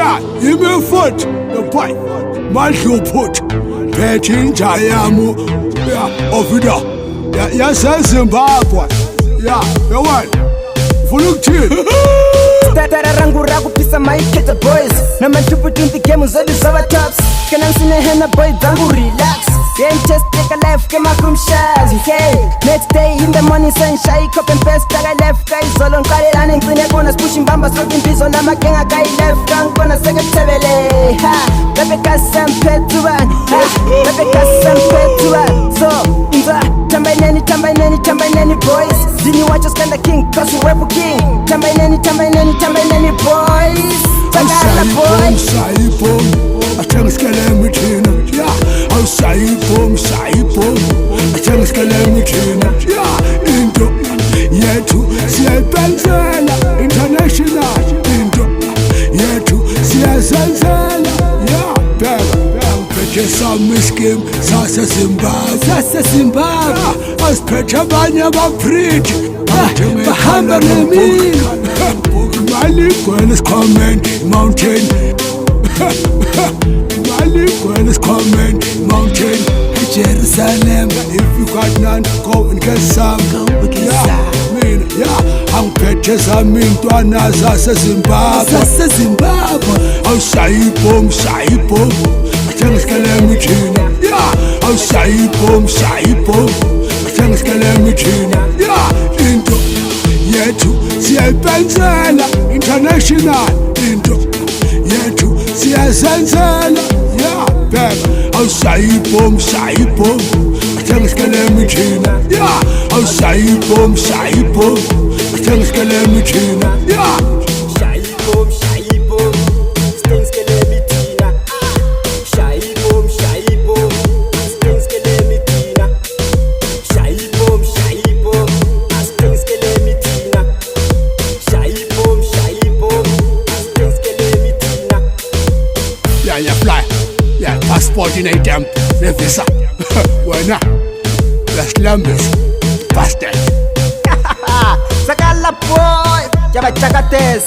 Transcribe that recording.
Yeah, give me a foot, the pipe, my shoe put, petting Jayamu, yeah, over there. Yeah, yes, Zimbabwe. Yeah, the one. Full team. Tararangura kupisa maiketa boys na machupu tunti game zodi zawa tops kana msine hena boy zangu relax game just take a life kema kumshaz hey next day in the morning sunshine cup and paste taga left guy solo nkale lane ngine kona pushing bamba smoking piso na makenga guy left gang kona sega tebele ha bebe kasam petuan ha bebe kasam petuan so inza tambaineni boys dini watch us kinda king cause we rap king tambaineni boys tagala boys Saipom atanga skalemi thina yeah aw saipom atanga skalemi thina yeah into yethu siyayibenzela international into yethu siyazenzela yeah bheka ngiphethe sami scheme sase Zimbabwe asiphethe abanye abapriti bahamba ngemini Mali Gwyneth comment mountain Mali Gwyneth comment mountain Jerusalem if you got none go and get some yeah mina yeah angiphethe sami intwana zase Zimbabwe aw sayibom athenga skalemi thina yeah aw sayibom athenga skalemi thina yeah into yethu siyayibenzela international into yethu siyazenzela yeah bheka aw sayibom athenga skalemi thina yeah aw sayibom athenga skalemi thina yeah Shaibom stings kelemi tina Shaibom stings kelemi tina Shaibom stings kelemi tina Shaibom stings kelemi tina yeah you fly yeah passport in a damn visa wena las lambes pastel Sakala boy Chakates